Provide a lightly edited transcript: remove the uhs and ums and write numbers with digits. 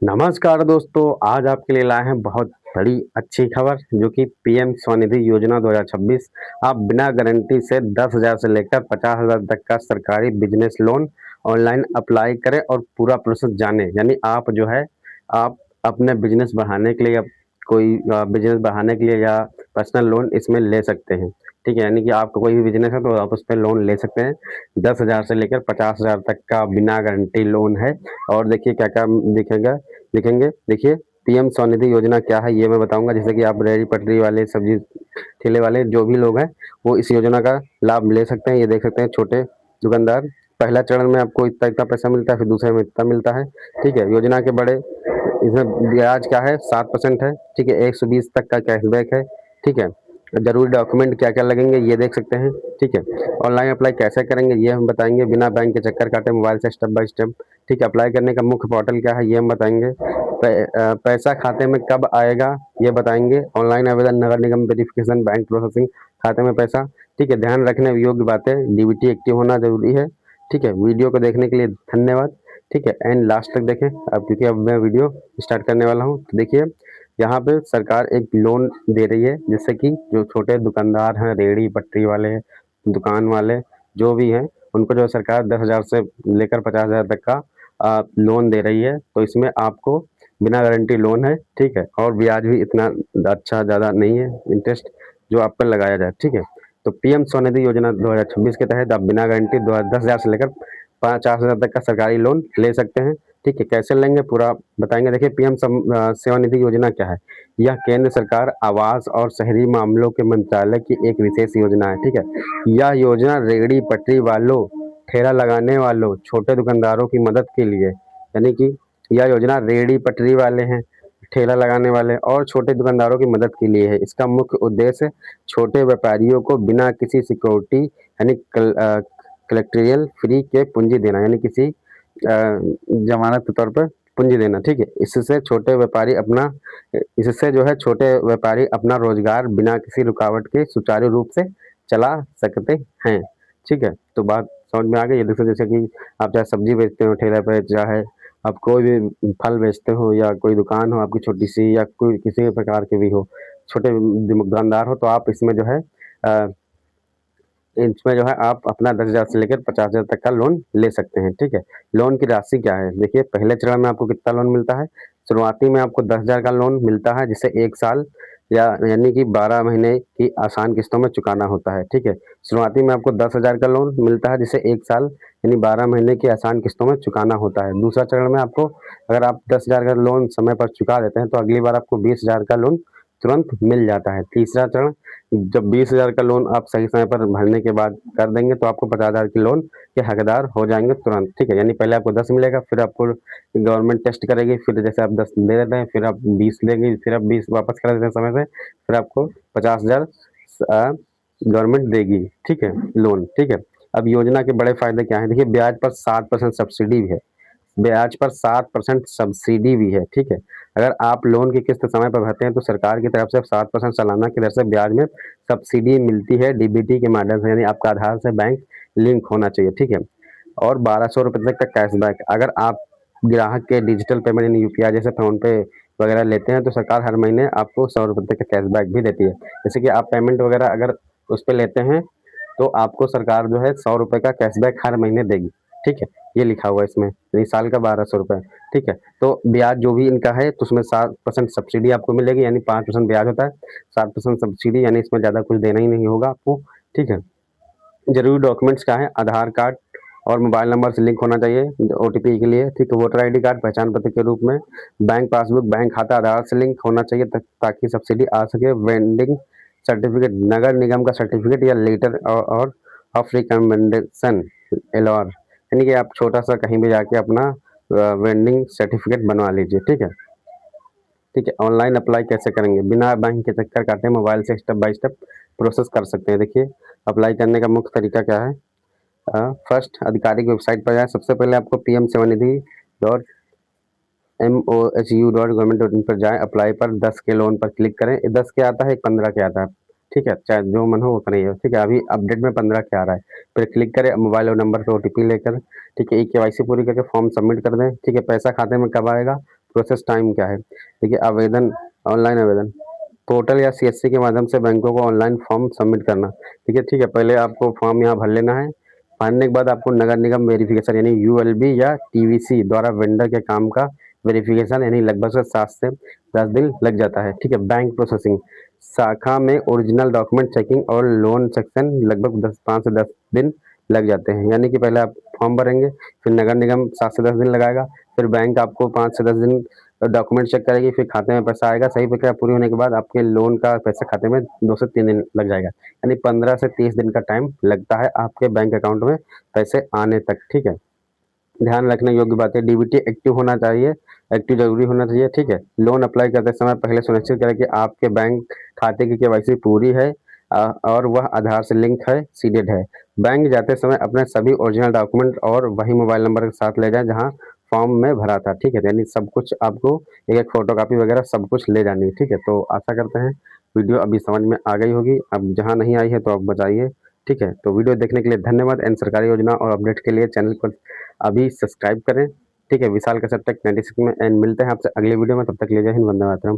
नमस्कार दोस्तों, आज आपके लिए लाए हैं बहुत बड़ी अच्छी खबर जो कि पीएम स्वनिधि योजना 2026। आप बिना गारंटी से 10,000 से लेकर 50,000 तक का सरकारी बिजनेस लोन ऑनलाइन अप्लाई करें और पूरा प्रोसेस जानें। यानी आप जो है आप अपने बिजनेस बढ़ाने के लिए कोई बिजनेस बढ़ाने के लिए या पर्सनल लोन इसमें ले सकते हैं। ठीक है, यानी कि आपका कोई भी बिजनेस है तो आप उस पे लोन ले सकते हैं। 10,000 से लेकर 50,000 तक का बिना गारंटी लोन है। और देखिए क्या-क्या दिखेगा दिखेंगे। देखिए, पीएम स्वनिधि योजना क्या है ये मैं बताऊँगा। जैसे कि आप रेहड़ी पटरी वाले, सब्जी ठेले वाले जो भी लोग हैं वो इस योजना का लाभ ले सकते हैं। ये देख सकते हैं छोटे दुकानदार, पहला चरण में आपको इतना-इतना पैसा मिलता है, फिर दूसरे में इतना मिलता है। ठीक है, योजना के बड़े इसमें ब्याज क्या है 7% है। ठीक है, 120 तक का कैशबैक है। ठीक है, ज़रूरी डॉक्यूमेंट क्या-क्या लगेंगे ये देख सकते हैं। ठीक है, ऑनलाइन अप्लाई कैसे करेंगे ये हम बताएँगे, बिना बैंक के चक्कर काटे मोबाइल से स्टेप बाय स्टेप। ठीक है, अप्लाई करने का मुख्य पोर्टल क्या है ये हम बताएँगे। पैसा खाते में कब आएगा ये बताएँगे। ऑनलाइन आवेदन, नगर निगम वेरिफिकेशन, बैंक प्रोसेसिंग, खाते में पैसा। ठीक है, ध्यान रखने योग्य बातें, डीबीटी एक्टिव होना ज़रूरी है। ठीक है, वीडियो को देखने के लिए धन्यवाद। ठीक है, एंड लास्ट तक देखें। अब क्योंकि अब मैं वीडियो स्टार्ट करने वाला हूँ, तो देखिए यहाँ पे सरकार एक लोन दे रही है जिससे कि जो छोटे दुकानदार हैं, रेहड़ी पटरी वाले, दुकान वाले जो भी हैं, उनको जो है सरकार 10,000 से लेकर 50,000 तक का लोन दे रही है। तो इसमें आपको बिना गारंटी लोन है। ठीक है, और ब्याज भी इतना अच्छा ज़्यादा नहीं है, इंटरेस्ट जो आप पर लगाया जाए। ठीक है, तो पीएम स्वनिधि योजना 2026 के तहत आप बिना गारंटी 10,000 से लेकर 50,000 तक का सरकारी लोन ले सकते हैं। ठीक है, कैसे लेंगे पूरा बताएँगे। देखिए, पीएम सेवानिधि योजना क्या है? यह केंद्र सरकार आवास और शहरी मामलों के मंत्रालय की एक विशेष योजना है। ठीक है, यह योजना रेहड़ी पटरी वालों, ठेला लगाने वालों, छोटे दुकानदारों की मदद के लिए, यानी कि यह योजना रेहड़ी पटरी वाले हैं, ठेला लगाने वाले और छोटे दुकानदारों की मदद के लिए है। इसका मुख्य उद्देश्य छोटे व्यापारियों को बिना किसी सिक्योरिटी यानी कलेक्टोरियल फ्री के पूंजी देना, यानी किसी जमानत के तौर पर पूंजी देना। ठीक है, इससे जो है छोटे व्यापारी अपना रोजगार बिना किसी रुकावट के सुचारू रूप से चला सकते हैं। ठीक है, तो बात समझ में आ गई है। देखो, जैसे कि आप चाहे सब्जी बेचते हो ठेला पे, चाहे आप कोई भी फल बेचते हो या कोई दुकान हो आपकी छोटी सी, या कोई किसी भी प्रकार की भी हो, छोटे दुकानदार हो, तो आप इसमें जो है अ, आप अपना 10,000 से लेकर 50,000 तक का लोन ले सकते हैं। ठीक है, लोन की राशि क्या है? देखिए, पहले चरण में आपको कितना लोन मिलता है? शुरुआती में आपको 10,000 का लोन मिलता है जिसे 1 साल या यानी कि 12 महीने की आसान किस्तों में चुकाना होता है। ठीक है, शुरुआती में आपको 10,000 का लोन मिलता है जिसे 1 साल यानी 12 महीने की आसान किस्तों में चुकाना होता है। दूसरा चरण में आपको, अगर आप 10,000 का लोन समय पर चुका देते हैं तो अगली बार आपको 20,000 का लोन तुरंत मिल जाता है। तीसरा चरण, जब 20,000 का लोन आप सही समय पर भरने के बाद कर देंगे तो आपको 50,000 के लोन के हकदार हो जाएँगे तुरंत। ठीक है, यानी पहले आपको 10 मिलेगा, फिर आपको गवर्नमेंट टेस्ट करेगी, फिर जैसे आप 10 दे देते हैं, फिर आप 20 लेंगे, फिर आप 20 वापस करा देते हैं समय से, फिर आपको 50,000 गवर्नमेंट देगी। ठीक है, लोन। ठीक है, अब योजना के बड़े फ़ायदे क्या हैं? देखिए, ब्याज पर 7% सब्सिडी भी है। ठीक है, अगर आप लोन की किस्त समय पर भरते हैं तो सरकार की तरफ से 7% सालाना की दर से ब्याज में सब्सिडी मिलती है, डीबीटी के माध्यम से, यानी आपका आधार से बैंक लिंक होना चाहिए। ठीक है, और 1,200 रुपये तक का कैशबैक अगर आप ग्राहक के डिजिटल पेमेंट यानी यूपीआई जैसे फ़ोन पे वगैरह लेते हैं तो सरकार हर महीने आपको 100 रुपये तक का कैशबैक भी देती है। जैसे कि आप पेमेंट वगैरह अगर उस पे लेते हैं तो आपको सरकार जो है 100 रुपये का कैशबैक हर महीने देगी। ठीक है, ये लिखा हुआ है इसमें, यानी साल का 1,200 रुपये। ठीक है, तो ब्याज जो भी इनका है तो उसमें 7% सब्सिडी आपको मिलेगी, यानी 5% ब्याज होता है, 7% सब्सिडी, यानी इसमें ज़्यादा कुछ देना ही नहीं होगा आपको। ठीक है, ज़रूरी डॉक्यूमेंट्स क्या है? आधार कार्ड और मोबाइल नंबर से लिंक होना चाहिए ओटीपी के लिए। ठीक है, वोटर आईडी कार्ड पहचान पत्र के रूप में, बैंक पासबुक, बैंक खाता आधार से लिंक होना चाहिए ताकि सब्सिडी आ सके। वेंडिंग सर्टिफिकेट, नगर निगम का सर्टिफिकेट या लेटर और ऑफ रिकमेंडेशन, एलआर, यानी कि आप छोटा सा कहीं भी जाके अपना वेंडिंग सर्टिफिकेट बनवा लीजिए। ठीक है। ठीक है, ऑनलाइन अप्लाई कैसे करेंगे? बिना बैंक के चक्कर काटे मोबाइल से स्टेप बाय स्टेप प्रोसेस कर सकते हैं। देखिए, अप्लाई करने का मुख्य तरीका क्या है? फर्स्ट, आधिकारिक वेबसाइट पर जाएँ। सबसे पहले आपको पीएम सेवानिधि डॉट MOHU.gov.in पर जाएँ। अप्लाई पर 10 के लोन पर क्लिक करें। 10 के आता है, एक 15 के आता है। ठीक है, चाहे जो मन हो उतना ही हो। ठीक है, अभी अपडेट में 15 के आ रहा है। फिर क्लिक करें, मोबाइल और नंबर पे ओटीपी लेकर। ठीक है, ई केवाईसी पूरी करके फॉर्म सबमिट कर दें। ठीक है, पैसा खाते में कब आएगा? प्रोसेस टाइम क्या है। देखिए आवेदन, ऑनलाइन आवेदन पोर्टल या सीएससी के माध्यम से बैंकों को ऑनलाइन फॉर्म सबमिट करना। ठीक है, पहले आपको फॉर्म यहाँ भर लेना है। भरने के बाद आपको नगर निगम वेरिफिकेशन यानी यूएलबी या टीवीसी द्वारा वेंडर के काम का वेरिफिकेशन यानी लगभग से 7 से 10 दिन लग जाता है। ठीक है, बैंक प्रोसेसिंग शाखा में ओरिजिनल डॉक्यूमेंट चेकिंग और लोन सेक्शन लगभग 5 से 10 दिन लग जाते हैं। यानी कि पहले आप फॉर्म भरेंगे, फिर नगर निगम 7 से 10 दिन लगाएगा, फिर बैंक आपको 5 से 10 दिन डॉक्यूमेंट चेक करेगी, फिर खाते में पैसा आएगा। सही प्रक्रिया पूरी होने के बाद आपके लोन का पैसा खाते में 2 से 3 दिन लग जाएगा। यानी 15 से 30 दिन का टाइम लगता है आपके बैंक अकाउंट में पैसे आने तक। ठीक है, ध्यान रखने योग्य बात है, डीबीटी एक्टिव होना चाहिए, एक्टिव जरूरी होना चाहिए। ठीक है, लोन अप्लाई करते समय पहले सुनिश्चित करें कि आपके बैंक खाते की केवाईसी पूरी है और वह आधार से लिंक है, सीडेड है। बैंक जाते समय अपने सभी ओरिजिनल डॉक्यूमेंट और वही मोबाइल नंबर के साथ ले जाएं जहां फॉर्म में भरा था। ठीक है, यानी सब कुछ आपको एक फोटोकॉपी वगैरह सब कुछ ले जानी है। ठीक है, तो आशा करते हैं वीडियो अभी समझ में आ गई होगी। अब जहाँ नहीं आई है तो आप बताइए। ठीक है, तो वीडियो देखने के लिए धन्यवाद। एंड सरकारी योजना और अपडेट के लिए चैनल को अभी सब्सक्राइब करें। ठीक है, विशाल कश्यप टेक 96 में एंड मिलते हैं आपसे अगले वीडियो में। तब तक ले जय हिंद, वंदे मातरम।